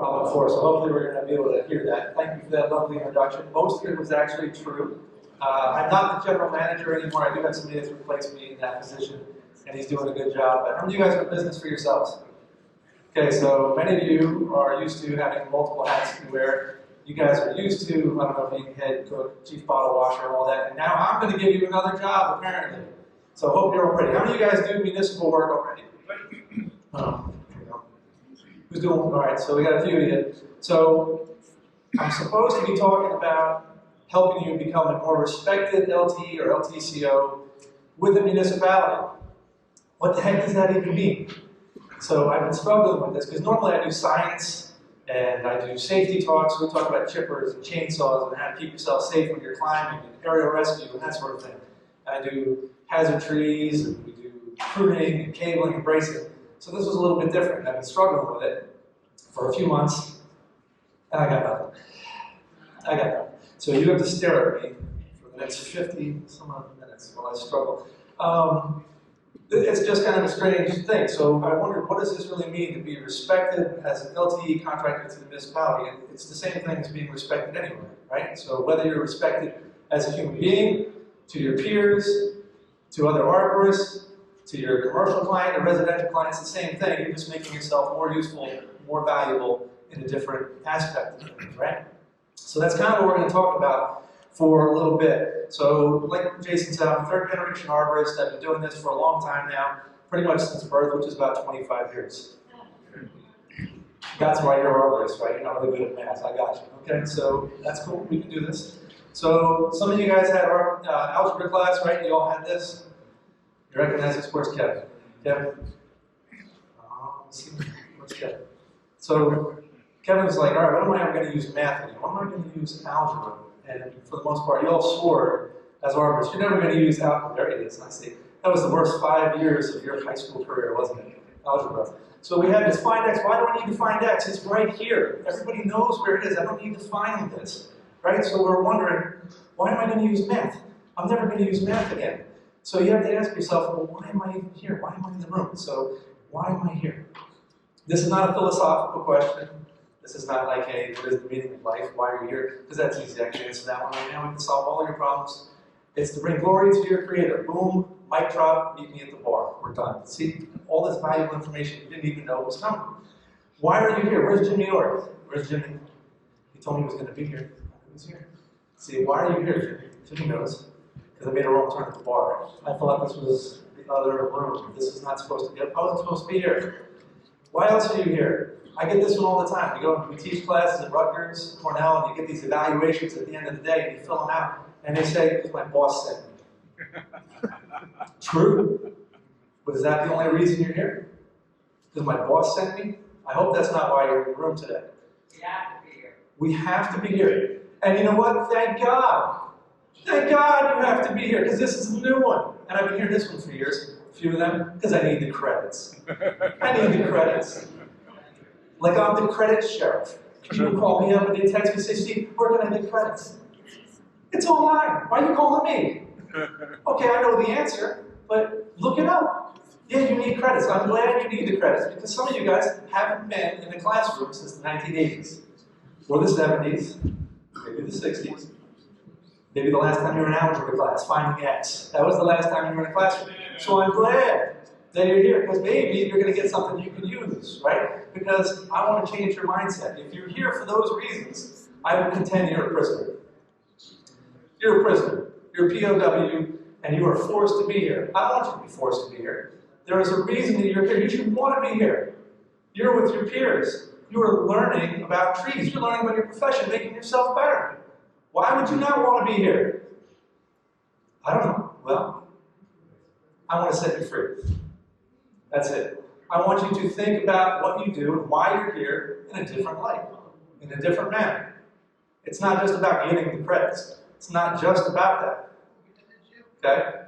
before, so hopefully we're going to be able to hear that. Thank you for that lovely introduction. Most of it was actually true. I'm not the general manager anymore. I do have somebody that's replaced me in that position, and he's doing a good job. But how many of you guys are in business for yourselves? Okay, so many of you are used to having multiple hats you wear. You guys are used to, I don't know, being head cook, chief bottle washer, and all that. And now I'm going to give you another job, apparently. So I hope you're all ready. How many of you guys do municipal work already? Who's doing? All right, so we got a few of you. So I'm supposed to be talking about helping you become a more respected LTE or LTCO with a municipality. What the heck does that even mean? So I've been struggling with this because normally I do science and I do safety talks. We talk about chippers and chainsaws and how to keep yourself safe when you're climbing and aerial rescue and that sort of thing. I do hazard trees and we do pruning and cabling and bracing. So this was a little bit different. I've been struggling with it for a few months, and I got nothing. I got nothing. So you have to stare at me for the next 50-some odd minutes while I struggle. It's just kind of a strange thing. So I wondered, what does this really mean to be respected as an LTE contractor to the municipality? And it's the same thing as being respected anyway, right? So whether you're respected as a human being, to your peers, to other arborists, to your commercial client or residential client, it's the same thing. You're just making yourself more useful, more valuable in a different aspect of things, right? So that's kind of what we're going to talk about for a little bit. So like Jason said, I'm a third generation arborist. I've been doing this for a long time now, pretty much since birth, which is about 25 years. That's why you're an arborist, right? You're not really good at math. I got you. Okay, so that's cool. We can do this. So some of you guys had our algebra class, right? You all had this. You recognize this? Where's Kevin? Kevin? Let's see. Where's Kevin? So Kevin was like, all right, when am I ever going to use math anymore? When am I going to use algebra? And for the most part, you all swore as arborists, you're never going to use algebra. There it is. I see. That was the worst 5 years of your high school career, wasn't it? Algebra. So we have this find x. Why do I need to find x? It's right here. Everybody knows where it is. I don't need to find this. Right? So we're wondering, why am I going to use math? I'm never going to use math again. So you have to ask yourself, well, why am I even here? Why am I in the room? So why am I here? This is not a philosophical question. This is not like, hey, what is the meaning of life? Why are you here? Because that's easy. I can answer that one right now. We can solve all your problems. It's to bring glory to your Creator. Boom, mic drop, meet me at the bar. We're done. See, all this valuable information you didn't even know was coming. Why are you here? Where's Jimmy Orr? Where's Jimmy? He told me he was going to be here. He's here. See, why are you here, Jimmy? Jimmy knows. Because I made a wrong turn at the bar. I thought this was the other room. This is not supposed to be. I wasn't supposed to be here. Why else are you here? I get this one all the time. We teach classes at Rutgers, Cornell, and you get these evaluations at the end of the day, and you fill them out, and they say, because my boss said me. True. But is that the only reason you're here? Because my boss sent me? I hope that's not why you're in the room today. We have to be here. We have to be here. And you know what? Thank God. Thank God you have to be here, because this is a new one. And I've been hearing this one for years, a few of them, because I need the credits. I need the credits. Like I'm the credit sheriff. People call me up and they text me and say, Steve, where can I get credits? It's online. Why are you calling me? Okay, I know the answer, but look it up. Yeah, you need credits. I'm glad you need the credits, because some of you guys haven't been in the classroom since the 1980s, or the 70s, maybe the 60s. Maybe the last time you were in algebra class, finding x. That was the last time you were in a classroom. So I'm glad that you're here, because maybe you're going to get something you can use, right? Because I want to change your mindset. If you're here for those reasons, I would contend you're a prisoner. You're a prisoner. You're a POW, and you are forced to be here. I don't want you to be forced to be here. There is a reason that you're here. You should want to be here. You're with your peers. You are learning about trees. You're learning about your profession, making yourself better. Why would you not want to be here? I don't know. Well, I want to set you free. That's it. I want you to think about what you do and why you're here in a different light, in a different manner. It's not just about getting the credits. It's not just about that. Okay?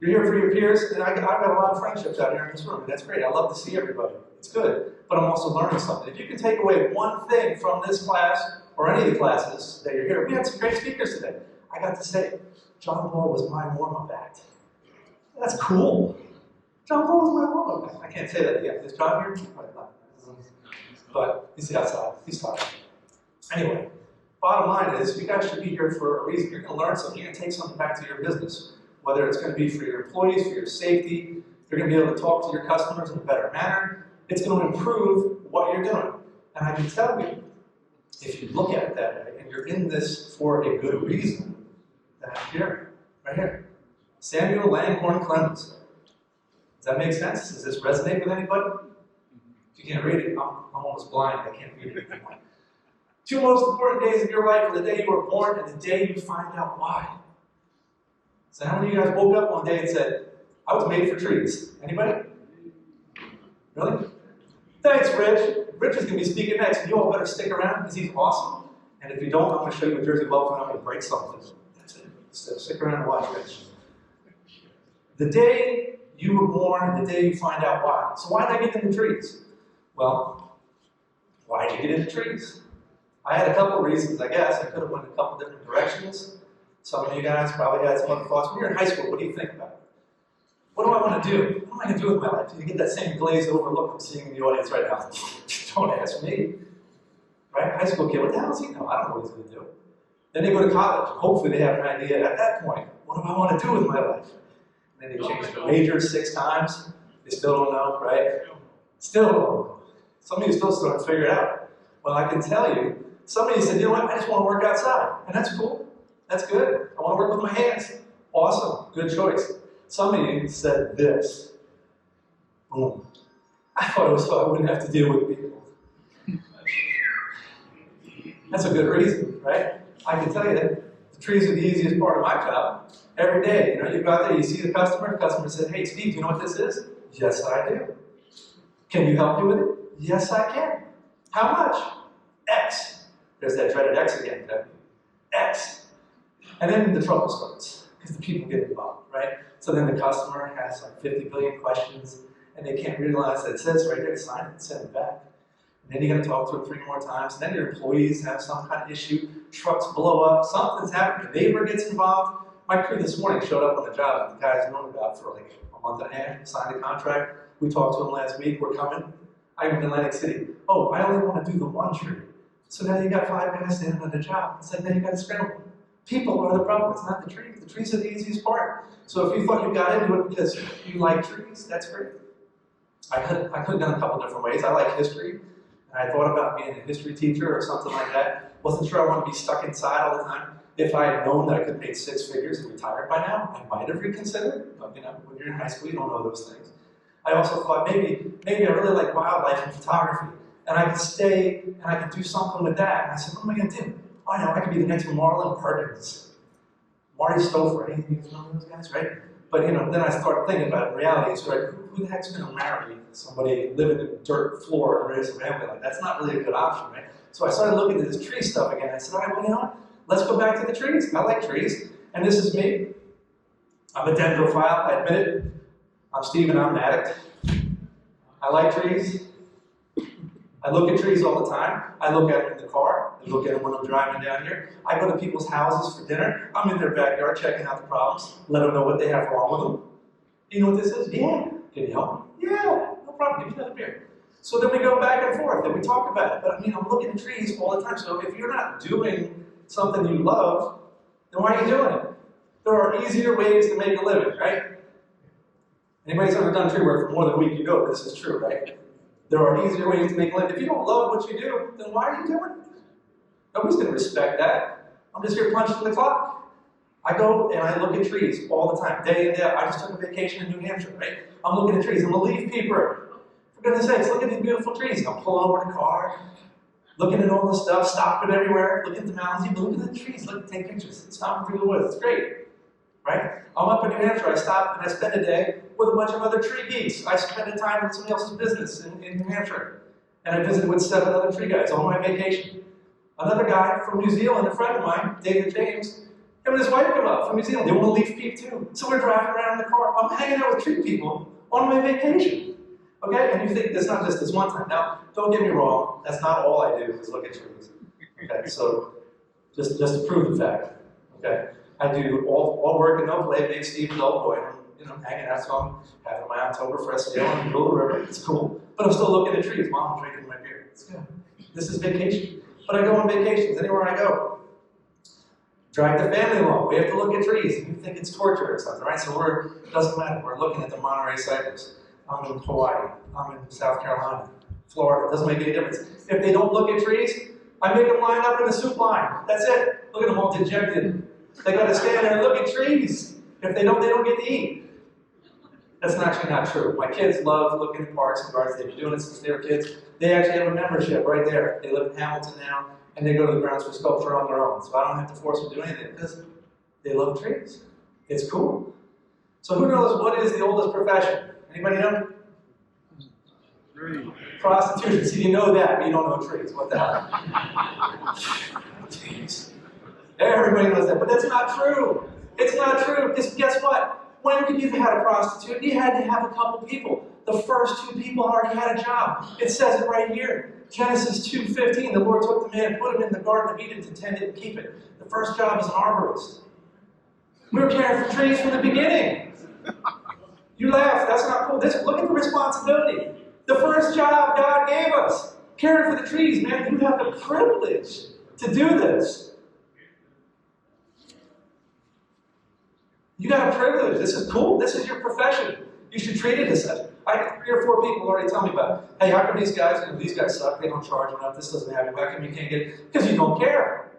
You're here for your peers, and I've got a lot of friendships out here in this room, and that's great. I love to see everybody. It's good. But I'm also learning something. If you can take away one thing from this class, or any of the classes that you're here, we had some great speakers today. I got to say, John Paul was my warm-up act. That's cool. John Paul was my warm-up act. I can't say that yet. Is John here? but he's outside. He's tired. Anyway, bottom line is you guys should be here for a reason. You're going to learn something. You're going to take something back to your business, whether it's going to be for your employees, for your safety. You're going to be able to talk to your customers in a better manner. It's going to improve what you're doing. And I can tell you, if you look at it that way, and you're in this for a good reason, then here, right here, Samuel Langhorne Clemens. Does that make sense? Does this resonate with anybody? If you can't read it, I'm almost blind. I can't read it anymore. 2 most important days of your life are the day you were born and the day you find out why. So how many of you guys woke up one day and said, I was made for trees? Anybody? Really? Thanks, Rich. Rich is going to be speaking next, and you all better stick around because he's awesome. And if you don't, I'm going to show you a Jersey love and I'm going to break something. That's it. So stick around and watch Rich. The day you were born and the day you find out why. So why did I get into trees? Well, why did you get into trees? I had a couple of reasons, I guess. I could have went a couple different directions. Some of you guys probably had some other thoughts. When you're in high school, what do you think about? What do I want to do? What am I going to do with my life? Do you get that same glazed over look I'm seeing in the audience right now? Don't ask me. Right? High school kid, what the hell does he know? I don't know what he's going to do. Then they go to college. Hopefully they have an idea at that point. What do I want to do with my life? And then they change their major 6 times. They still don't know, right? Still don't know. Some of you still starting to figure it out. Well, I can tell you, some of you said, you know what, I just want to work outside. And that's cool. That's good. I want to work with my hands. Awesome. Good choice. Some of you said this. Boom. I thought it was so I wouldn't have to deal with people. That's a good reason, right? I can tell you that the trees are the easiest part of my job. Every day, you know, you go out there, you see the customer says, hey, Steve, do you know what this is? Yes, I do. Can you help me with it? Yes, I can. How much? X. There's that dreaded X again, X. And then the trouble starts, because the people get involved, right? So then the customer has like 50 billion questions, and they can't realize that it says right there to sign it and send it back. And then you're going to talk to them 3 more times, and then your employees have some kind of issue, trucks blow up, something's happened, the neighbor gets involved. My crew this morning showed up on the job that the guys known about for like a month and a half, signed a contract. We talked to them last week, we're coming. I'm in Atlantic City. Oh, I only want to do the 1 tree. So now you got 5 guys standing on the job. It's like now you got to scramble. People are the problem, it's not the trees. The trees are the easiest part. So if you thought you got into it because you like trees, that's great. I could have done a couple different ways. I like history, and I thought about being a history teacher or something like that. Wasn't sure I wanted to be stuck inside all the time. If I had known that I could make 6 figures and retired by now, I might have reconsidered. But you know, when you're in high school, you don't know those things. I also thought maybe I really like wildlife and photography, and I could stay and I could do something with that. And I said, what am I going to do? Oh, I know, I could be the next Marlon Perkins, Marty Stouffer, any of you know those guys, right? But you know, then I started thinking about it. In reality, it's like, who the heck's going to marry somebody living in the dirt floor and raise a family? Like, that's not really a good option, right? So I started looking at this tree stuff again. I said, all right, well, you know what? Let's go back to the trees. I like trees, and this is me. I'm a dendrophile, I admit it. I'm Steve, and I'm an addict. I like trees. I look at trees all the time. I look at them in the car. I look at them when I'm driving down here. I go to people's houses for dinner. I'm in their backyard checking out the problems, let them know what they have wrong with them. You know what this is? Yeah. Can you help me? Yeah, no problem. Give me another beer. So then we go back and forth and we talk about it. But I mean, I'm looking at trees all the time. So if you're not doing something you love, then why are you doing it? There are easier ways to make a living, right? Anybody's ever done tree work for more than a week, you know this is true, right? There are easier ways to make a living. If you don't love what you do, then why are you doing it? Nobody's going to respect that. I'm just here punching the clock. I go and I look at trees all the time, day in, day out. I just took a vacation in New Hampshire, right? I'm looking at trees. I'm a leaf peeper. For goodness sakes, look at these beautiful trees. I'm pulling over the car, looking at all the stuff, stopping everywhere, looking at the mountains, even looking at the trees, take pictures, stomping through the woods. It's great, right? I'm up in New Hampshire. I stop and I spend a day with a bunch of other tree geeks. I spend a time in somebody else's business in New Hampshire. And I visited with 7 other tree guys on my vacation. Another guy from New Zealand, a friend of mine, David James, him and his wife come up from New Zealand. They want to leaf peep too. So we're driving around in the car. I'm hanging out with tree people on my vacation. Okay? And you think it's not just this one time. Now, don't get me wrong. That's not all I do is look at trees. Okay? So just to prove the fact. Okay? I do all work and no play, big Steve and old boy. You know, hanging out, so I'm having my Oktoberfest sale in the middle of the river. It's cool. But I'm still looking at trees while I'm drinking my beer. It's good. This is vacation. But I go on vacations anywhere I go. Drag the family along. We have to look at trees. You think it's torture or something, right? So it doesn't matter. We're looking at the Monterey cypress. I'm in Hawaii. I'm in South Carolina, Florida. It doesn't make any difference. If they don't look at trees, I make them line up in the soup line. That's it. Look at them all dejected. They got to stand there and look at trees. If they don't get to eat. That's actually not true. My kids love looking at parks and gardens. They've been doing it since they were kids. They actually have a membership right there. They live in Hamilton now, and they go to the grounds for sculpture on their own. So I don't have to force them to do anything because they love trees. It's cool. So who knows what is the oldest profession? Anybody know? Tree. Prostitution. See, you know that, but you don't know trees. What the hell? Jeez. Everybody knows that, but that's not true. It's not true, because guess what? When could you have had a prostitute? You had to have a couple people. The first 2 people already had a job. It says it right here. Genesis 2:15, the Lord took the man and put him in the Garden of Eden to tend it and keep it. The first job is an arborist. We were caring for trees from the beginning. You laugh, that's not cool. Look at the responsibility. The first job God gave us, caring for the trees, man. You have the privilege to do this. You got a privilege. This is cool. This is your profession. You should treat it as such. I had 3 or 4 people already tell me about it. Hey, how come these guys suck, they don't charge enough, this doesn't happen, how come you can't get it? Because you don't care.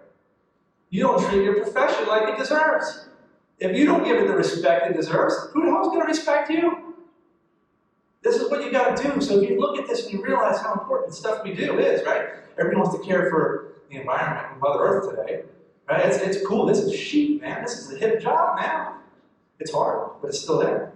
You don't treat your profession like it deserves. If you don't give it the respect it deserves, who the hell's going to respect you? This is what you got to do. So if you look at this and you realize how important stuff we do is, right? Everyone wants to care for the environment and Mother Earth today. Right? It's cool. This is chic, man. This is a hip job now. It's hard, but it's still there.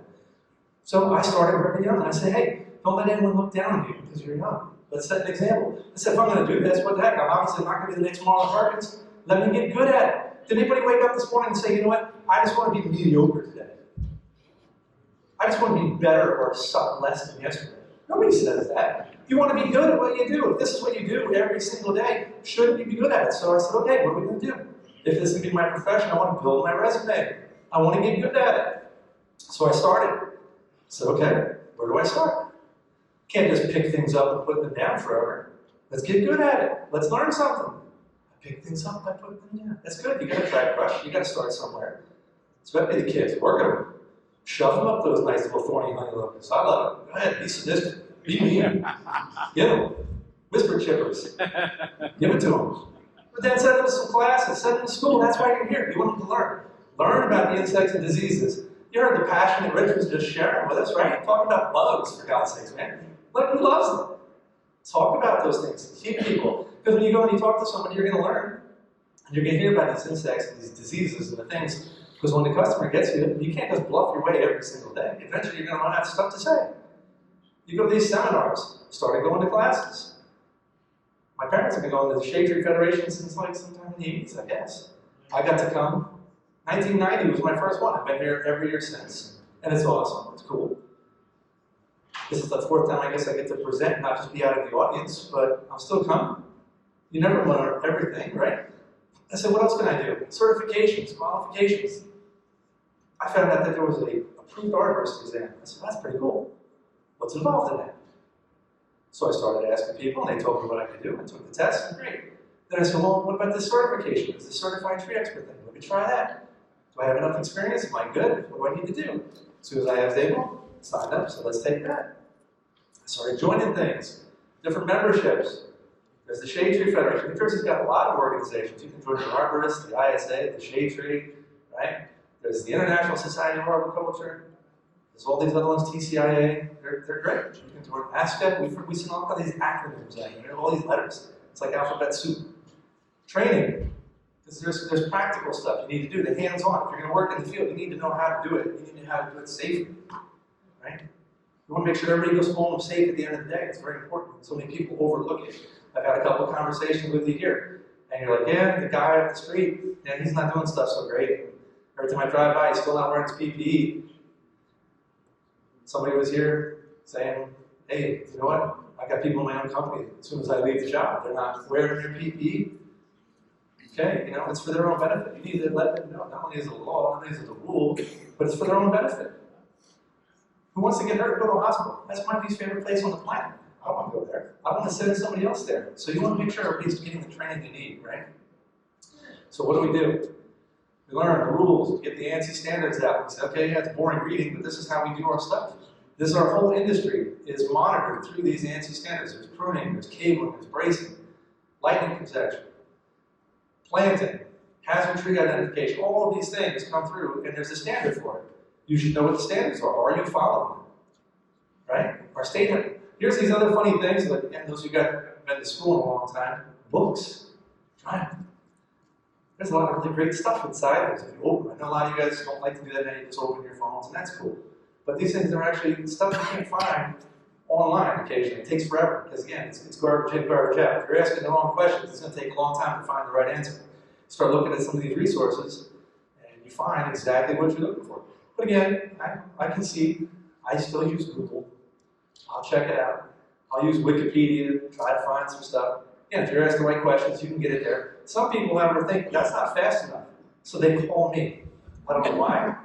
So I started very young, and I said, hey, don't let anyone look down on you because you're young. Let's set an example. I said, if I'm going to do this, what the heck? I'm obviously not going to be the next Marlon Perkins. Let me get good at it. Did anybody wake up this morning and say, you know what? I just want to be mediocre today. I just want to be better or suck less than yesterday. Nobody says that. You want to be good at what you do. If this is what you do every single day, shouldn't you be good at it? So I said, okay, what are we going to do? If this is going to be my profession, I want to build my resume. I want to get good at it. So I started. So, okay, where do I start? Can't just pick things up and put them down forever. Let's get good at it. Let's learn something. I pick things up, I put them down. That's good. You got to try to crush. You got to start somewhere. Especially the kids. Work them. Shove them up those nice little thorny honey locusts. I love it. Go ahead. Be sadistic. Be mean. Give them. Whisper chippers. Give it to them. But then send them to some classes. Send them to school. That's why you're here. You want them to learn. Learn about the insects and diseases. You heard the passion that Rich was just sharing with us, right? Talking about bugs, for God's sakes, man. Look, who loves them? Talk about those things. Keep people. Because when you go and you talk to someone, you're going to learn. And you're going to hear about these insects and these diseases and the things. Because when the customer gets you can't just bluff your way every single day. Eventually, you're going to run out of stuff to say. You go to these seminars, started going to classes. My parents have been going to the Shade Tree Federation since like sometime in the 80s, I guess. I got to come. 1990 was my first one. I've been here every year since. And it's awesome. It's cool. This is the 4th time I guess I get to present, not just be out of the audience, but I'm still coming. You never learn everything, right? I said, what else can I do? Certifications, qualifications. I found out that there was a approved arborist exam. I said, that's pretty cool. What's involved in that? So I started asking people, and they told me what I could do. I took the test, and great. Then I said, well, what about this certification? It's the certified tree expert thing. Let me try that. Do I have enough experience? Am I good? What do I need to do? As soon as I was able, signed up, so let's take that. I started joining things, different memberships. There's the Shade Tree Federation. New Jersey's got a lot of organizations. You can join the Arborist, the ISA, the Shade Tree, right? There's the International Society of Arboriculture. There's all these other ones, TCIA. They're great. You can join Aspen. We send all these acronyms out here, all these letters. It's like alphabet soup. Training. Because there's practical stuff you need to do, the hands-on. If you're going to work in the field, you need to know how to do it. You need to know how to do it safely, right? You want to make sure everybody goes home safe at the end of the day. It's very important. So many people overlook it. I've had a couple of conversations with you here, and you're like, yeah, the guy up the street, yeah, he's not doing stuff so great. Every time I drive by, he's still not wearing his PPE. Somebody was here saying, hey, you know what? I got people in my own company. As soon as I leave the job, they're not wearing their PPE. Okay, you know, it's for their own benefit. You need to let them know. Not only is it a law, not only is it a rule, but it's for their own benefit. Who wants to get hurt and go to a hospital? That's my least favorite place on the planet. I don't want to go there. I want to send somebody else there. So you want to make sure everybody's getting the training they need, right? So what do? We learn the rules, we get the ANSI standards out. We say, okay, yeah, it's boring reading, but this is how we do our stuff. This is our whole industry is monitored through these ANSI standards. There's pruning, there's cabling, there's bracing, lightning protection, planting, hazard tree identification. All of these things come through, and there's a standard for it. You should know what the standards are. Are you following them? Right? Our state, here's these other funny things, like, again, those who have been to school in a long time, books. Try them. There's a lot of really great stuff inside. There's if you open. I know a lot of you guys don't like to do that now, you just open your phones, and that's cool. But these things are actually stuff you can't find online occasionally. It takes forever, because again, it's garbage in, garbage out. If you're asking the wrong questions, it's going to take a long time to find the right answer. Start looking at some of these resources, and you find exactly what you're looking for. But again, I can see, I still use Google. I'll check it out. I'll use Wikipedia, try to find some stuff. Again, if you're asking the right questions, you can get it there. Some people, however, think that's not fast enough, so they call me. I don't know why.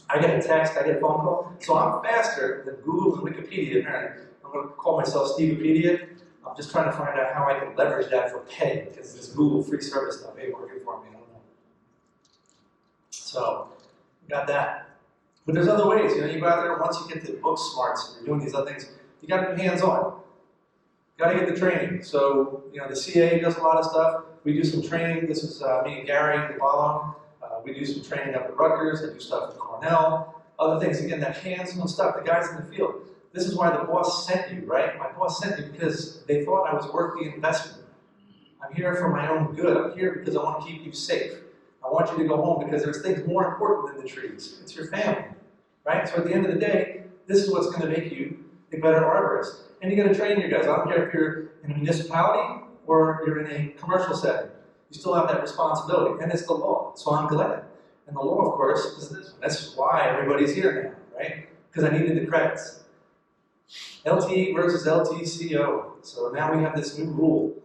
I get a text, I get a phone call, so I'm faster than Google and Wikipedia. Apparently, I'm going to call myself Stevepedia. I'm just trying to find out how I can leverage that for pay, because this Google free service stuff ain't working for me. I don't know. So, got that. But there's other ways. You know, you go out there, once you get the book smarts and you're doing these other things, you got to be hands-on. Got to get the training. So, you know, the CA does a lot of stuff. We do some training. This is me and Gary DeBallo. We do some training up at Rutgers. I do stuff at Cornell. Other things, again, that hands-on stuff. The guys in the field. This is why the boss sent you, right? My boss sent you because they thought I was worth the investment. I'm here for my own good. I'm here because I want to keep you safe. I want you to go home because there's things more important than the trees. It's your family, right? So at the end of the day, this is what's going to make you a better arborist. And you got to train your guys. I don't care if you're in a municipality or you're in a commercial setting. You still have that responsibility, and it's the law. So I'm glad. And the law, of course, is this one. That's why everybody's here now, right? Because I needed the credits. LTE versus LTCO. So now we have this new rule.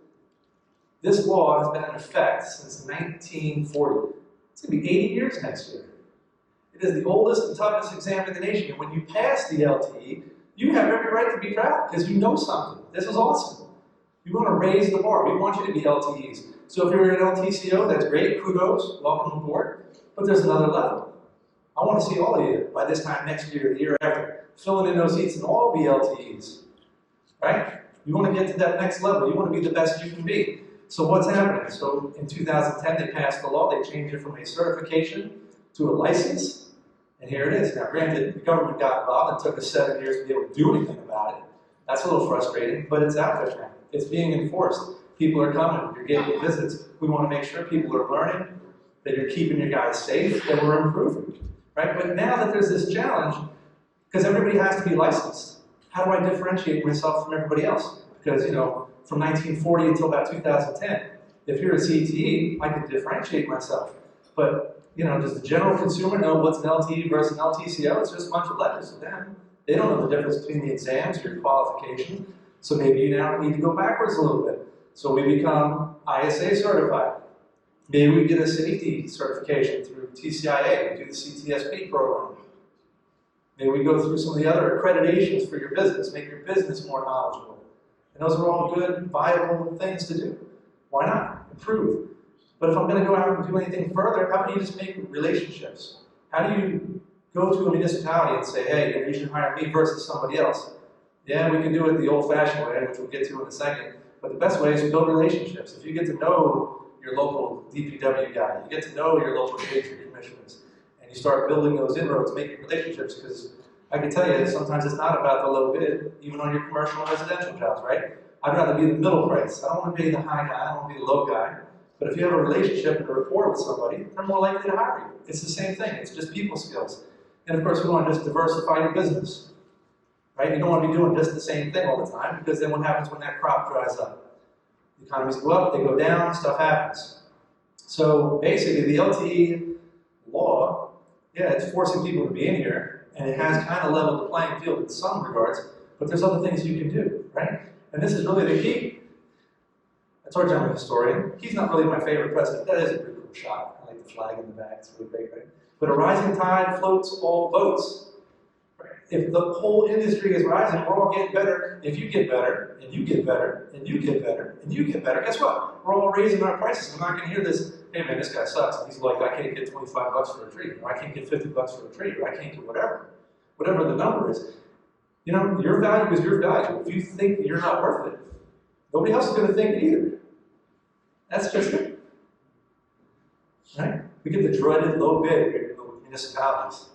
This law has been in effect since 1940. It's going to be 80 years next year. It is the oldest and toughest exam in the nation. And when you pass the LTE, you have every right to be proud because you know something. This is awesome. We want to raise the bar. We want you to be LTEs. So if you're an LTCO, that's great. Kudos. Welcome aboard. But there's another level. I want to see all of you by this time next year, the year after, filling in those seats and all be LTEs. Right? You want to get to that next level. You want to be the best you can be. So what's happening? So in 2010, they passed the law. They changed it from a certification to a license. And here it is. Now, granted, the government got involved. It took us 7 years to be able to do anything about it. That's a little frustrating, but it's out there now. It's being enforced. People are coming. You're getting visits. We want to make sure people are learning, that you're keeping your guys safe, that we're improving. Right? But now that there's this challenge, because everybody has to be licensed, how do I differentiate myself from everybody else? Because, you know, from 1940 until about 2010, if you're a CTE, I could differentiate myself. But, you know, does the general consumer know what's an LTE versus an LTCO? It's just a bunch of letters to them. They don't know the difference between the exams or your qualifications. So maybe you now need to go backwards a little bit. So we become ISA certified. Maybe we get a safety certification through TCIA. We do the CTSP program. Maybe we go through some of the other accreditations for your business, make your business more knowledgeable. And those are all good, viable things to do. Why not? Improve. But if I'm going to go out and do anything further, how do you just make relationships? How do you go to a municipality and say, hey, you should hire me versus somebody else? Yeah, we can do it the old-fashioned way, which we'll get to in a second. But the best way is to build relationships. If you get to know your local DPW guy, you get to know your local tree commissioners, and you start building those inroads, making relationships, because I can tell you, sometimes it's not about the low bid, even on your commercial and residential jobs, right? I'd rather be the middle price. I don't want to be the high guy, I don't want to be the low guy. But if you have a relationship and a rapport with somebody, they're more likely to hire you. It's the same thing, it's just people skills. And of course, we want to just diversify your business. Right? You don't want to be doing just the same thing all the time, because then what happens when that crop dries up? The economies go up, they go down, stuff happens. So basically, the LTE law, yeah, it's forcing people to be in here, and it has kind of leveled the playing field in some regards, but there's other things you can do, right? And this is really the key. I told you I'm a historian. He's not really my favorite president. That is a pretty cool shot. I like the flag in the back. It's really great, right? But a rising tide floats all boats. Right? If the whole industry is rising, we're all getting better. If you get better, and you get better, and you get better, and you get better, guess what? We're all raising our prices. I'm not going to hear this, hey man, this guy sucks. And he's like, I can't get 25 bucks for a tree, or I can't get 50 bucks for a tree, or I can't do whatever. Whatever the number is. You know, your value is your value. If you think you're not worth it, nobody else is going to think it either. That's just it. Right? We get the dreaded low bid here in municipalities.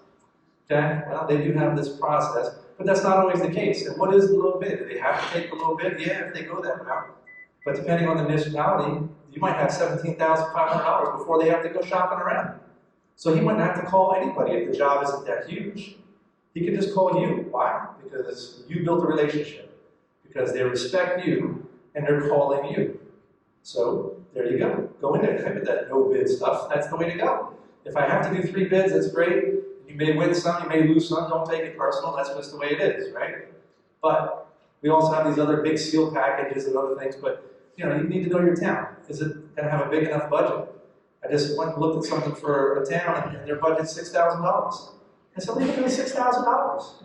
Okay? Well, they do have this process, but that's not always the case. And what is the low bid? Do they have to take the low bid? Yeah, if they go that route. But depending on the municipality, you might have $17,500 before they have to go shopping around. So he wouldn't have to call anybody if the job isn't that huge. He could just call you. Why? Because you built a relationship. Because they respect you and they're calling you. So there you go. Go in there. Type of that no bid stuff. That's the way to go. If I have to do 3 bids, that's great. You may win some, you may lose some. Don't take it personal. That's just the way it is, right? But we also have these other big seal packages and other things. But you know, you need to know your town. Is it going to have a big enough budget? I just went and looked at something for a town, and their budget's $6,000. I said, leave it at $6,000.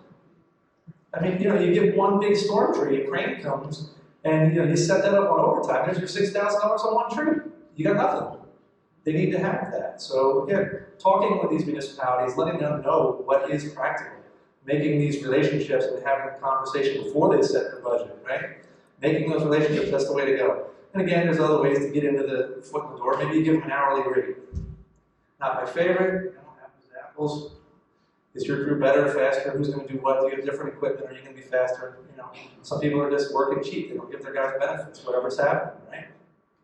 I mean, you know, you get one big storm tree, a crane comes, and you know, you set that up on overtime. There's your $6,000 on one tree. You got nothing. They need to have that. So again, talking with these municipalities, letting them know what is practical, making these relationships and having a conversation before they set their budget, right? Making those relationships, that's the way to go. And again, there's other ways to get into the foot in the door. Maybe you give them an hourly rate. Not my favorite. Apples. Is your crew better, faster? Who's going to do what? Do you have different equipment? Are you going to be faster? You know, some people are just working cheap. They don't give their guys benefits, whatever's happening, right?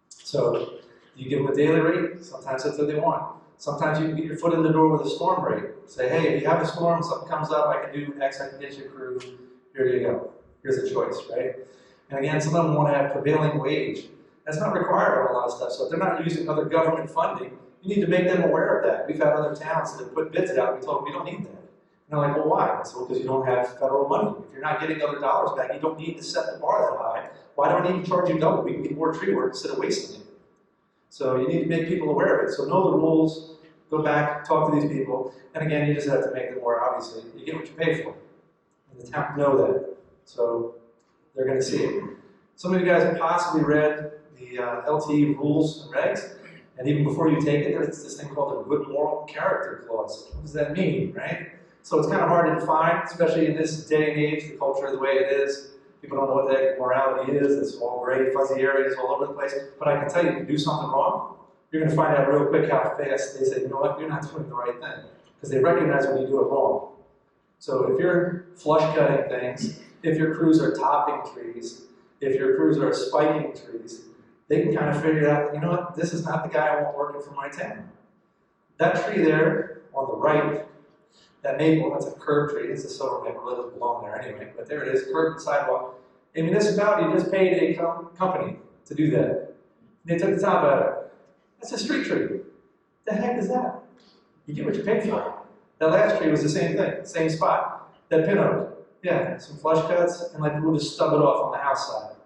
So you give them a daily rate. Sometimes that's what they want. Sometimes you can get your foot in the door with a storm rate. Say, hey, if you have a storm, something comes up, I can do X, I can get you a crew. Here you go. Here's a choice, right? And again, some of them want to have prevailing wage. That's not required on a lot of stuff. So if they're not using other government funding, you need to make them aware of that. We've had other towns that put bids out, we told them we don't need that. And they're like, well, why? I said, well, because you don't have federal money. If you're not getting other dollars back, you don't need to set the bar that high. Why do I need to charge you double? We can get more tree work instead of wasting it. So you need to make people aware of it. So know the rules, go back, talk to these people. And again, you just have to make them aware, obviously. You get what you pay for. And the town know that. So they're going to see it. Some of you guys have possibly read the LTE rules and regs. And even before you take it, there's this thing called the good moral character clause. What does that mean, right? So it's kind of hard to define, especially in this day and age, the culture the way it is. People don't know what the heck morality is. It's all gray, fuzzy areas all over the place. But I can tell you, if you do something wrong, you're going to find out real quick how fast they say, you know what, you're not doing the right thing. Because they recognize when you do it wrong. So if you're flush cutting things, if your crews are topping trees, if your crews are spiking trees, they can kind of figure out, you know what, this is not the guy I want working for my town. That tree there on the right, that maple, that's a curb tree. It's a silver maple, it doesn't belong there anyway, but there it is, curb and sidewalk. A municipality just paid a company to do that. They took the top out of it. That's a street tree. The heck is that? You get what you pay for. That last tree was the same thing, same spot. That pin oak, yeah, some flush cuts, and like we'll just stub it off on the house side.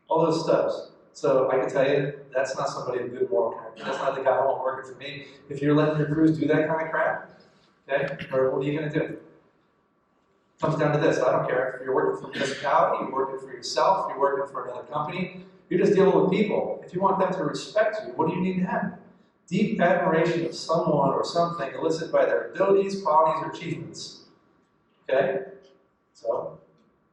All those stubs. So I can tell you, that's not somebody with good moral character. That's not the guy I want working for me. If you're letting your crews do that kind of crap, okay, or what are you going to do? It comes down to this. I don't care if you're working for a municipality, you're working for yourself, you're working for another company, you're just dealing with people. If you want them to respect you, what do you need to have? Deep admiration of someone or something elicited by their abilities, qualities, or achievements. Okay? So,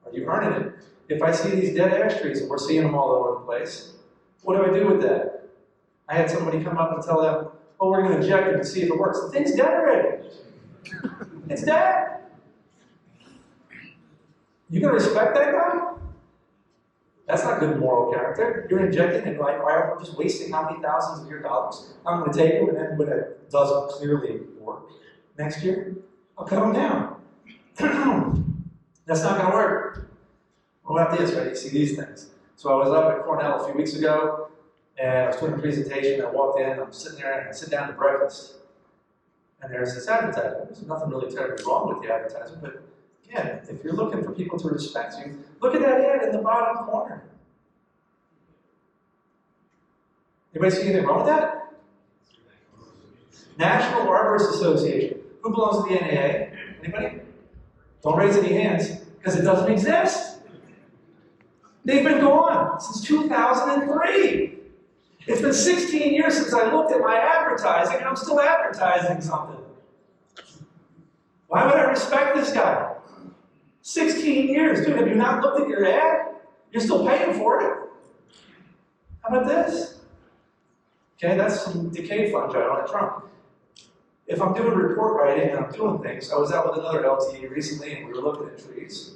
are you earning it? If I see these dead ash trees, and we're seeing them all over the place, what do I do with that? I had somebody come up and tell them, oh, we're going to inject it and see if it works. The thing's dead already. It's dead. You going to respect that guy? That's not good moral character. You're injecting and like, why are we just wasting how many thousands of your dollars? I'm going to take them, and then when it doesn't clearly work next year, I'll cut them down. That's not going to work. What about this, right? You see these things. So I was up at Cornell a few weeks ago, and I was doing a presentation. I walked in, I'm sitting there, and I sit down to breakfast. And there's this advertisement. There's nothing really terribly wrong with the advertisement, but again, if you're looking for people to respect you, look at that ad in the bottom corner. Anybody see anything wrong with that? National Arborist Association. Who belongs to the NAA? Anybody? Don't raise any hands, because it doesn't exist. They've been gone since 2003. It's been 16 years since I looked at my advertising, and I'm still advertising something. Why would I respect this guy? 16 years. Dude, have you not looked at your ad? You're still paying for it. How about this? Okay, that's some decay fungi on a trunk. If I'm doing report writing and I'm doing things, I was out with another LTE recently and we were looking at trees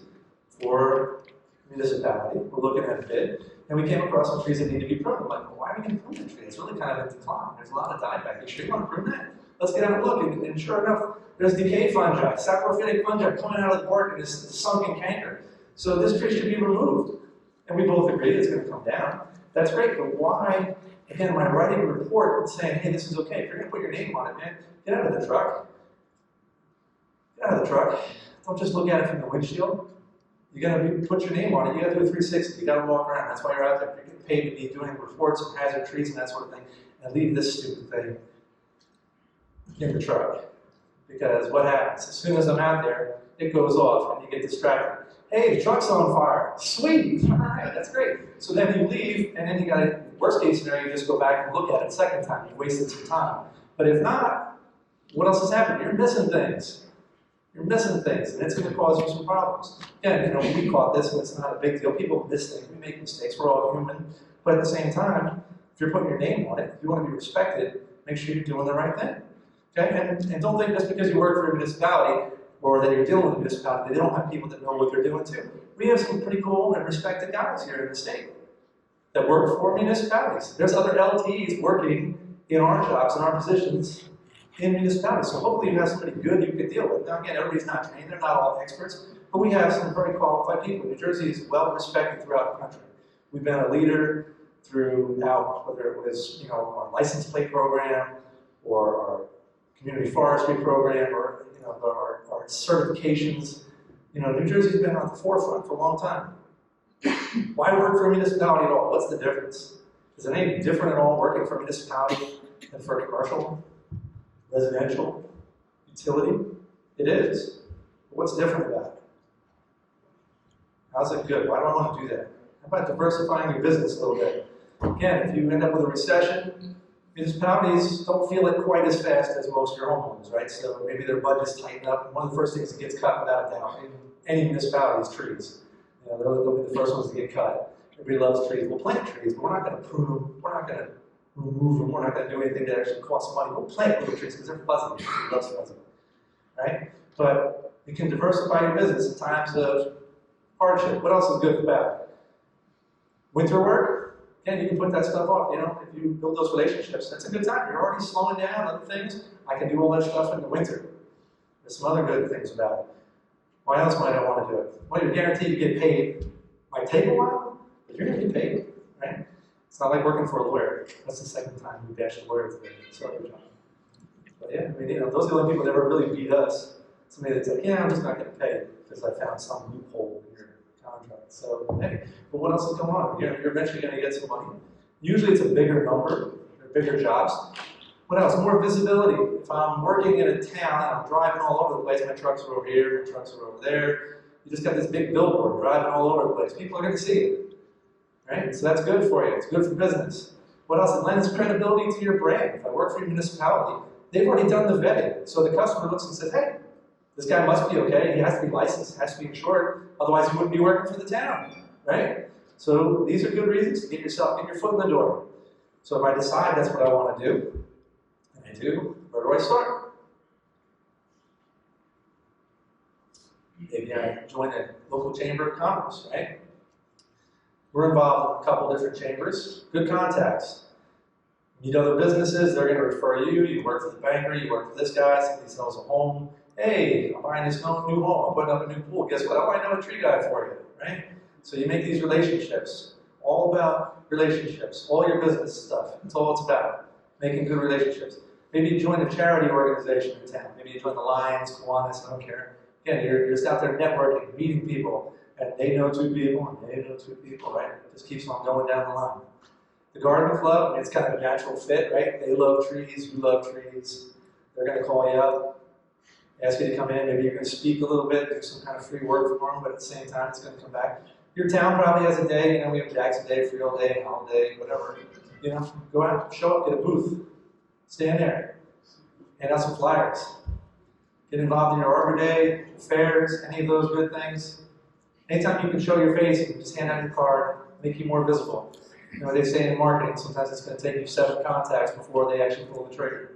for municipality. We're looking at a bid, and we came across some trees that need to be pruned. I'm like, well, why are we going to prune that tree? It's really kind of in decline. There's a lot of dieback. You sure you want to prune that? Let's get out and look. And sure enough, there's decay fungi, saprophytic fungi coming out of the bark, and it's sunken canker. So this tree should be removed. And we both agreed it's going to come down. That's great, but why, again, am I writing a report and saying, hey, this is okay? If you're going to put your name on it, man, get out of the truck. Get out of the truck. Don't just look at it from the windshield. You got to put your name on it. You got to do a 360. You got to walk around. That's why you're out there. You're getting paid to be doing reports on hazard trees and that sort of thing. And leave this stupid thing in the truck. Because what happens? As soon as I'm out there, it goes off and you get distracted. Hey, the truck's on fire. Sweet. All right, that's great. So then you leave, and then you got to, worst case scenario, you just go back and look at it a second time. You wasted some time. But if not, what else has happened? You're missing things. You're missing things, and it's going to cause you some problems. Again, we caught this, and it's not a big deal. People miss things. We make mistakes. We're all human. But at the same time, if you're putting your name on it, if you want to be respected, make sure you're doing the right thing. Okay? And don't think just because you work for a municipality or that you're dealing with a municipality, they don't have people that know what they're doing too. We have some pretty cool and respected guys here in the state that work for municipalities. There's other LTEs working in our jobs, in our positions, in municipalities. So hopefully you have somebody good you can deal with. Now again, everybody's not trained, they're not all experts, but we have some very qualified people. New Jersey is well respected throughout the country. We've been a leader throughout, whether it was our license plate program or our community forestry program or our certifications. New Jersey's been on the forefront for a long time. Why work for a municipality at all? What's the difference? Is it any different at all working for a municipality than for a commercial? Residential, utility, it is. But what's different about it? How's it good? Why do I want to do that? How about diversifying your business a little bit? Again, if you end up with a recession, municipalities don't feel it quite as fast as most of your homeowners, right? So maybe their budgets tighten up, and one of the first things that gets cut without a doubt in any municipality is trees. They'll be the first ones to get cut. Everybody loves trees. We'll plant trees, but we're not going to prune them. We're not going to remove them. We're not going to do anything that actually costs money. We'll plant little trees because they're fuzzy. Everybody loves fuzzy, right? But you can diversify your business in times of hardship. What else is good about it? Winter work, again, you can put that stuff off. If you build those relationships, that's a good time. You're already slowing down other things. I can do all that stuff in the winter. There's some other good things about it. Why else might I want to do it? Well, you're guaranteed to get paid. Might take a while, but you're going to get paid, right? It's not like working for a lawyer. That's the second time we bashed a lawyer today. Sorry, John. But yeah, those are the only people that ever really beat us. Somebody that's like, yeah, I'm just not getting paid because I found some loophole in your contract. So, hey, but what else is going on? You're eventually going to get some money. Usually it's a bigger number, or bigger jobs. What else? More visibility. If I'm working in a town and I'm driving all over the place, my trucks are over here, my trucks are over there. You just got this big billboard driving all over the place. People are going to see it. Right? So that's good for you. It's good for business. What else? It lends credibility to your brand. If I work for a municipality, they've already done the vetting. So the customer looks and says, hey, this guy must be okay. He has to be licensed, has to be insured. Otherwise, he wouldn't be working for the town. Right? So these are good reasons to get your foot in the door. So if I decide that's what I want to do, and I do, where do I start? Maybe I join a local chamber of commerce, right? We're involved in a couple different chambers. Good contacts. Meet other businesses, they're going to refer you. You work for the banker, you work for this guy, somebody sells a home. Hey, I'm buying this new home, I'm putting up a new pool. Guess what? I might know a tree guy for you, right? So you make these relationships. All about relationships. All your business stuff. That's all it's about. Making good relationships. Maybe you join a charity organization in town. Maybe you join the Lions, Kiwanis, I don't care. Again, you're just out there networking, meeting people. And they know two people, and they know two people, right? It just keeps on going down the line. The garden club, it's kind of a natural fit, right? They love trees, you love trees. They're going to call you up. ask you to come in, maybe you're going to speak a little bit, do some kind of free work for them, but at the same time it's going to come back. Your town probably has a day, we have Jackson Day, Free All Day, Holiday, whatever. Go out, show up, get a booth, stand there, hand out some flyers. Get involved in your Arbor Day, fairs, any of those good things. Anytime you can show your face, you can just hand out your card, make you more visible. They say in marketing, sometimes it's going to take you 7 contacts before they actually pull the trigger.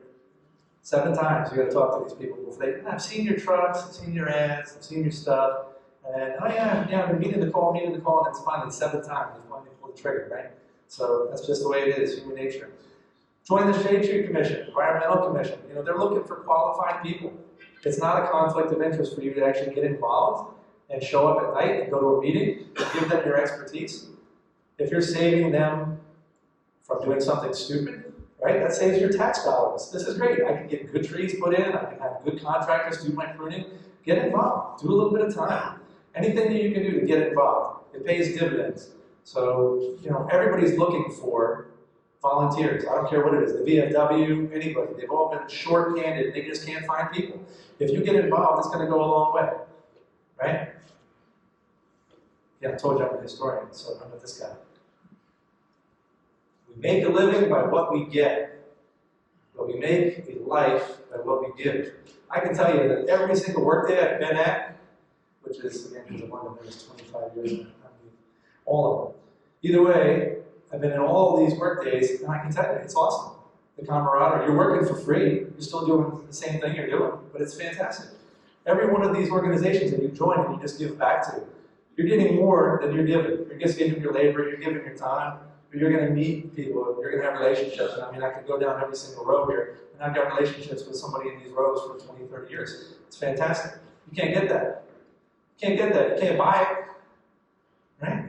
7 times you got to talk to these people before I've seen your trucks, I've seen your ads, I've seen your stuff, and oh yeah, I've been meaning to call, and it's finally 7 times you finally pull the trigger, right? So that's just the way it is, human nature. Join the Shade Tree Commission, Environmental Commission. They're looking for qualified people. It's not a conflict of interest for you to actually get involved and show up at night and go to a meeting and give them your expertise. If you're saving them from doing something stupid, right, that saves your tax dollars. This is great. I can get good trees put in. I can have good contractors do my pruning. Get involved. Do a little bit of time. Anything that you can do to get involved. It pays dividends. So, everybody's looking for volunteers. I don't care what it is. The VFW, anybody. They've all been short-handed. They just can't find people. If you get involved, it's going to go a long way. Right? Yeah, I told you I'm a historian, so I'm with this guy. We make a living by what we get, but we make a life by what we give. I can tell you that every single workday I've been at, which is, again, because I've only been there 25 years, all of them. Either way, I've been in all of these work days, and I can tell you, it's awesome. The camaraderie. You're working for free. You're still doing the same thing you're doing, but it's fantastic. Every one of these organizations that you join and you just give back to, you're getting more than you're giving. You're just giving your labor, you're giving your time, you're going to meet people, you're going to have relationships. I mean, I could go down every single row here, and I've got relationships with somebody in these rows for 20, 30 years. It's fantastic. You can't get that. You can't get that. You can't buy it. Right?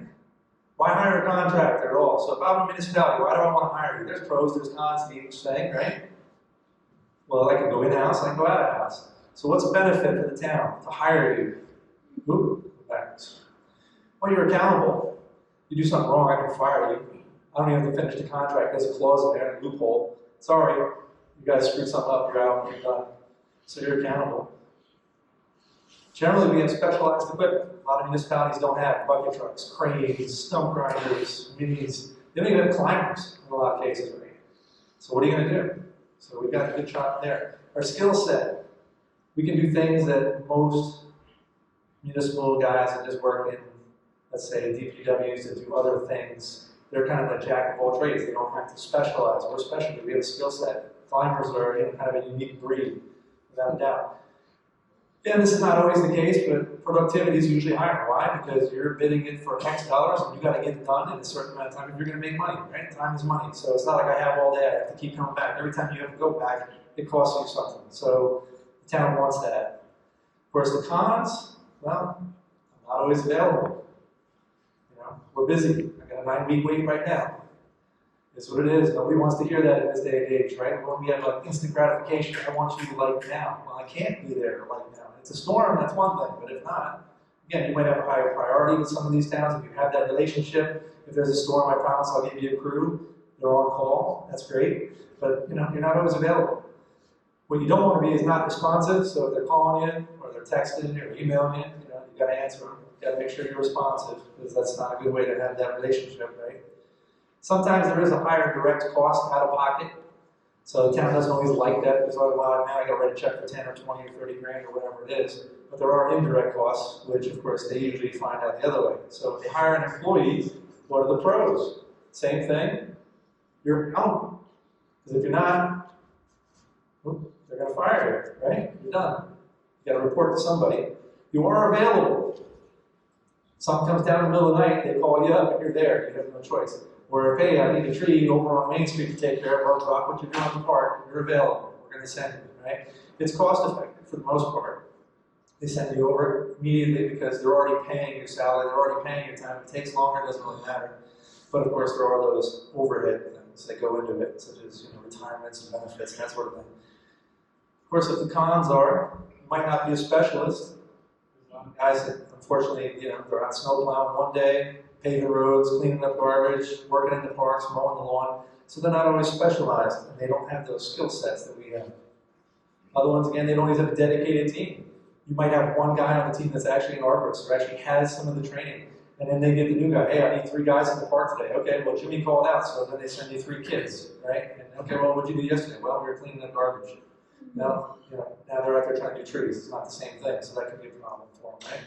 Why hire a contractor at all? So if I'm a municipality, why do I want to hire you? There's pros, there's cons to each thing, right? Well, I can go in-house, I can go out-of-house. So what's the benefit for the town to hire you? Oop, backwards. Well, you're accountable. You do something wrong, I can fire you. I don't even have to finish the contract. There's a clause in there, a loophole. Sorry, you guys screwed something up, you're out, you're done. So you're accountable. Generally, we have specialized equipment. A lot of municipalities don't have bucket trucks, cranes, stump grinders, minis. They don't even have climbers in a lot of cases, right? So what are you going to do? So we've got a good shot there. Our skill set. We can do things that most municipal guys that just work in, let's say, DPWs that do other things. They're kind of a jack of all trades. They don't have to specialize. We're specialty. We have a skill set. Climbers are kind of a unique breed, without a doubt. And this is not always the case, but productivity is usually higher. Why? Because you're bidding it for X dollars, and you got to get it done in a certain amount of time if you're going to make money, right? Time is money. So it's not like I have all day. I have to keep coming back. Every time you have to go back, it costs you something. So the town wants that. Of course, the cons, well, I'm not always available. We're busy. I got a 9-week wait right now. It's what it is. Nobody wants to hear that in this day and age, right? When we have like instant gratification, I want you like now. Well, I can't be there like now. It's a storm, that's one thing, but if not, again, you might have a higher priority with some of these towns. If you have that relationship, if there's a storm, I promise I'll give you a crew. They're on call. That's great. But you're not always available. What you don't want to be is not responsive. So if they're calling you or they're texting you or emailing you, you got to answer them. You got to make sure you're responsive because that's not a good way to have that relationship, right? Sometimes there is a higher direct cost out of pocket. So the town doesn't always like that because, oh, well, now I got to write a check for 10 or 20 or 30 grand or whatever it is. But there are indirect costs, which of course they usually find out the other way. So if they hire an employee, what are the pros? Same thing, you're accountable. Because if you're not, they're going to fire you, right? You're done. You got to report to somebody. You are available. Something comes down in the middle of the night, they call you up and you're there. You have no choice. Or, hey, I need a tree over on Main Street to take care of. Drop what you're doing in the park. You're available. We're going to send you, right? It's cost effective for the most part. They send you over immediately because they're already paying your salary. They're already paying your time. It takes longer. It doesn't really matter. But of course, there are those overhead things that go into it, such as retirements and benefits and that sort of thing. Of course, if the cons are, you might not be a specialist. Guys that unfortunately, they're out snow plowing one day, paving roads, cleaning up garbage, working in the parks, mowing the lawn. So they're not always specialized, and they don't have those skill sets that we have. Other ones, again, they don't always have a dedicated team. You might have one guy on the team that's actually an arborist or actually has some of the training. And then they get the new guy, hey, I need 3 guys in the park today. Okay, well, Jimmy called out, so then they send you 3 kids, right? And okay, well, what'd you do yesterday? Well, we were cleaning up garbage. Now they're out there trying to do trees. It's not the same thing, so that could be a problem for them, right?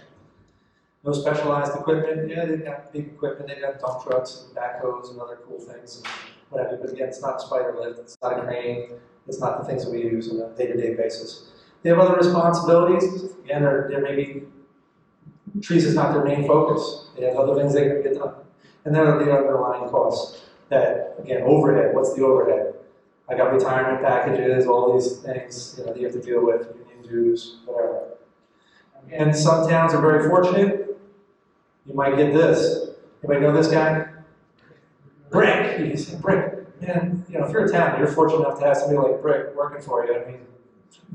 No specialized equipment. Yeah, they've got big equipment. They've got dump trucks and backhoes and other cool things and whatever. But again, it's not a spider lift. It's not a crane. It's not the things that we use on a day-to-day basis. They have other responsibilities. Again, there may be trees is not their main focus. They have other things they can get done. And then are the underlying costs. That, again, overhead. What's the overhead? I got retirement packages, all these things that you have to deal with, union dues, whatever. And some towns are very fortunate. You might get this. Anybody know this guy? Brick. You say Brick. Man, if you're a town, you're fortunate enough to have somebody like Brick working for you. I mean,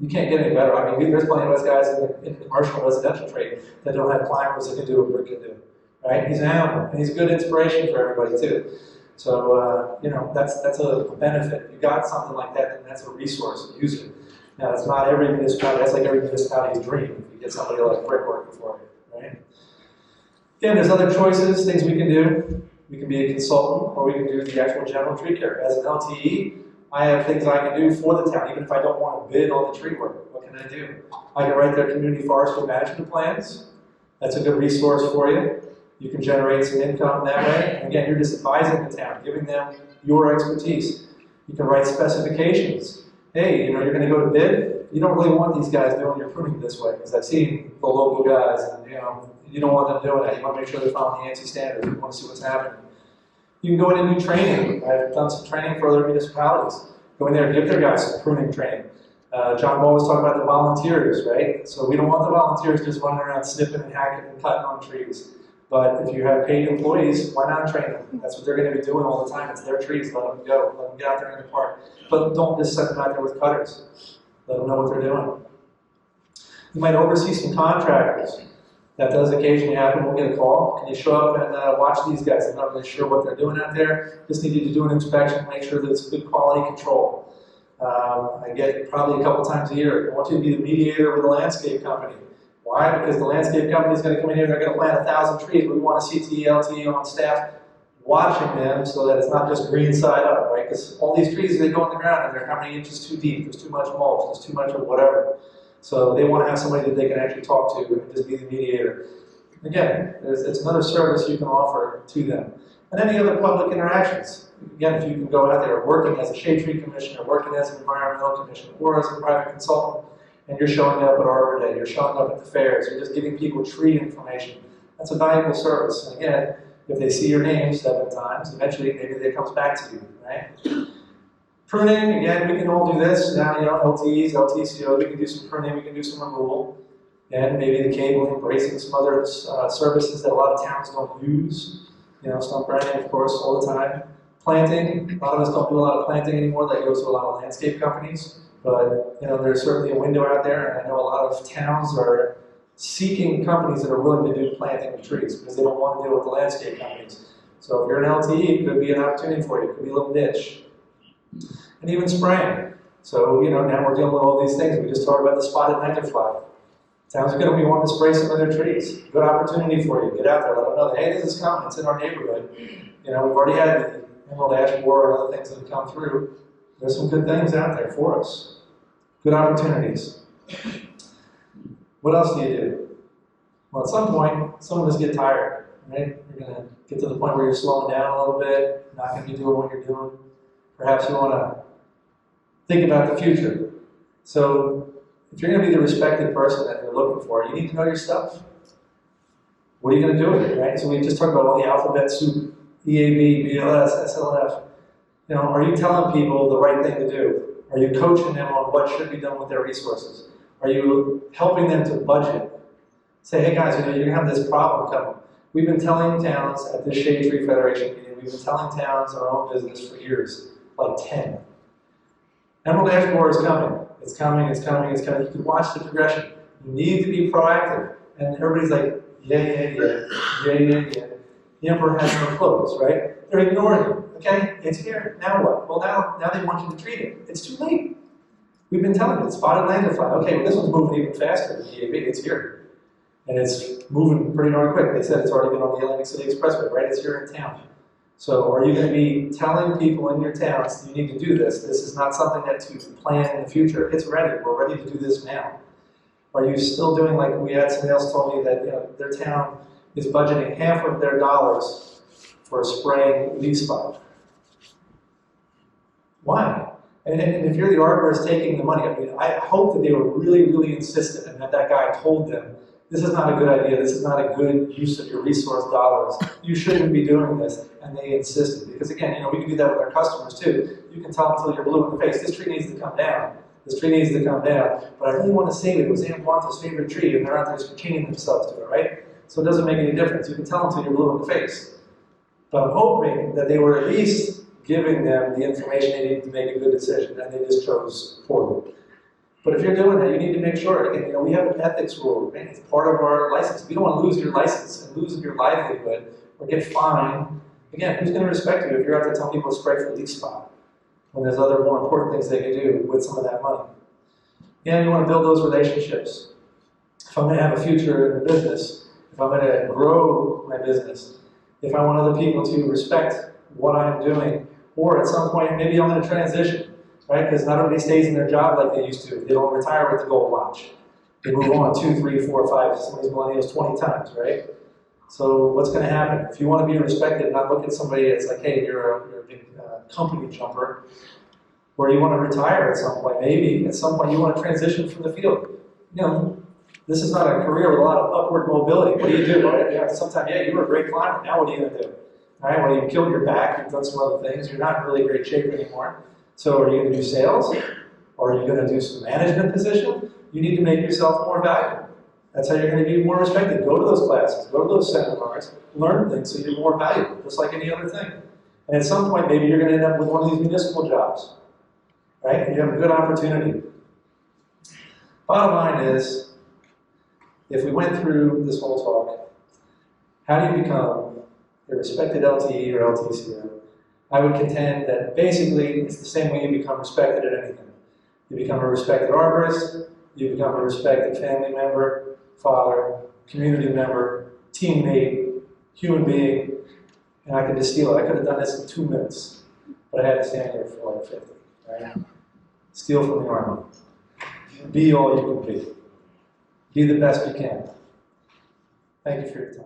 you can't get any better. I mean, there's plenty of us guys in the commercial residential trade that don't have climbers that can do what Brick can do. Right? He's an animal, and he's a good inspiration for everybody too. So, that's a benefit. You got something like that, and that's a resource. Use it. Now, it's not every municipality. That's like every municipality's dream. If you get somebody like Brick working for you, right? Again, there's other choices, things we can do. We can be a consultant, or we can do the actual general tree care. As an LTE, I have things I can do for the town, even if I don't want to bid on the tree work. What can I do? I can write their community forestry management plans. That's a good resource for you. You can generate some income that way. And again, you're just advising the town, giving them your expertise. You can write specifications. Hey, you're going to go to bid. You don't really want these guys doing your pruning this way, because I've seen the local guys, and you don't want them doing that. You want to make sure they're following the ANSI standards. You want to see what's happening. You can go in and do training. I've done some training for other municipalities. Go in there and give their guys some pruning training. John Ball was talking about the volunteers, right? So we don't want the volunteers just running around snipping and hacking and cutting on trees. But if you have paid employees, why not train them? That's what they're going to be doing all the time. It's their trees. Let them go. Let them get out there in the park. But don't just set them out there with cutters. Let them know what they're doing. You might oversee some contractors. That does occasionally happen. We'll get a call. Can you show up and watch these guys? I'm not really sure what they're doing out there. Just need you to do an inspection, make sure that it's good quality control. I get probably a couple times a year. I want you to be the mediator with the landscape company. Why? Because the landscape company is going to come in here, they're going to plant 1,000 trees. We want a CTE, LTE on staff watching them so that it's not just green side up, right? Because all these trees, they go in the ground and they're how many inches too deep, there's too much mulch, there's too much of whatever. So they want to have somebody that they can actually talk to and just be the mediator. Again, it's another service you can offer to them. And any other public interactions. Again, if you can go out there working as a shade tree commissioner, working as an environmental commissioner, or as a private consultant, and you're showing up at Arbor Day, you're showing up at the fairs, you're just giving people tree information. That's a valuable service. And again, if they see your name 7 times, eventually maybe they comes back to you, right? Pruning, again, we can all do this. Now, LTEs, LTCO, we can do some pruning, we can do some removal. And maybe the cabling, bracing, some other services that a lot of towns don't use. Stump grinding, of course, all the time. Planting, a lot of us don't do a lot of planting anymore. That goes to a lot of landscape companies. But, there's certainly a window out there, and I know a lot of towns are seeking companies that are willing to do planting of trees because they don't want to deal with the landscape companies. So if you're an LTE, it could be an opportunity for you. It could be a little niche. And even spraying. So, now we're dealing with all these things. We just talked about the spotted nitrifly. Towns are going to be wanting to spray some of their trees. Good opportunity for you. Get out there, let them know that, hey, this is coming. It's in our neighborhood. We've already had the emerald ash borer and other things that have come through. There's some good things out there for us. Good opportunities. What else do you do? Well, at some point, some of us get tired, right? You're going to get to the point where you're slowing down a little bit, not going to be doing what you're doing. Perhaps you want to think about the future. So, if you're going to be the respected person that you're looking for, you need to know your stuff. What are you going to do with it, right? So we just talked about all the alphabet soup, EAB, BLS, SLF. Are you telling people the right thing to do? Are you coaching them on what should be done with their resources? Are you helping them to budget? Say, hey guys, you're going to have this problem coming. We've been telling towns at the Shade Tree Federation meeting, we've been telling towns our own business for years, like 10. Emerald ash borer is coming. It's coming, it's coming, it's coming. You can watch the progression. You need to be proactive. And everybody's like, yeah. The emperor has no clothes, right? They're ignoring you, okay? It's here, now what? Well, now they want you to treat it. It's too late. We've been telling you, spotted landfly. Okay, well, this one's moving even faster than the EAB. It's here. And it's moving pretty darn quick. They said it's already been on the Atlantic City Expressway, right? It's here in town. So are you going to be telling people in your towns, you need to do this? This is not something that to plan in the future. It's ready. We're ready to do this now. Are you still doing like we had somebody else told me that their town is budgeting half of their dollars for spraying leaf spot? Why? And if you're the arborist taking the money, I mean, I hope that they were really, really insistent and that guy told them, this is not a good idea, this is not a good use of your resource dollars, you shouldn't be doing this, and they insisted. Because again, we can do that with our customers too. You can tell them until you're blue in the face, this tree needs to come down, this tree needs to come down, but I really want to save it, it was Aunt Martha's favorite tree, and they're out there just chaining themselves to it, right? So it doesn't make any difference, you can tell them until you're blue in the face. But I'm hoping that they were at least giving them the information they needed to make a good decision, and they just chose poorly. But if you're doing that, you need to make sure, again, we have an ethics rule, right? It's part of our license. We don't want to lose your license and lose your livelihood or get fined. Again, who's going to respect you if you're out there telling people to spray for leaf spot when there's other more important things they can do with some of that money? And you want to build those relationships. If I'm going to have a future in the business, if I'm going to grow my business, if I want other people to respect what I'm doing, or at some point, maybe I'm going to transition, right? Because not everybody stays in their job like they used to. They don't retire with the gold watch. They move on 2, 3, 4, 5, some of these millennials 20 times, right? So what's going to happen? If you want to be respected, not look at somebody that's like, hey, you're a big company jumper, or you want to retire at some point. Maybe at some point you want to transition from the field. This is not a career with a lot of upward mobility. What do you do? Right? Sometimes, you were a great climber. Now what are you going to do? All right, well, you've killed your back, you've done some other things, you're not in really great shape anymore. So are you going to do sales? Or are you going to do some management position? You need to make yourself more valuable. That's how you're going to be more respected. Go to those classes, go to those seminars, learn things so you're more valuable, just like any other thing. And at some point, maybe you're going to end up with one of these municipal jobs, right? And you have a good opportunity. Bottom line is, if we went through this whole talk, how do you become a respected LTE or LTCO? I would contend that basically it's the same way you become respected at anything. You become a respected arborist, you become a respected family member, father, community member, teammate, human being, and I could just steal it. I could have done this in 2 minutes, but I had to stand here for like 50, right? Steal from the army. Be all you can be. Be the best you can. Thank you for your time.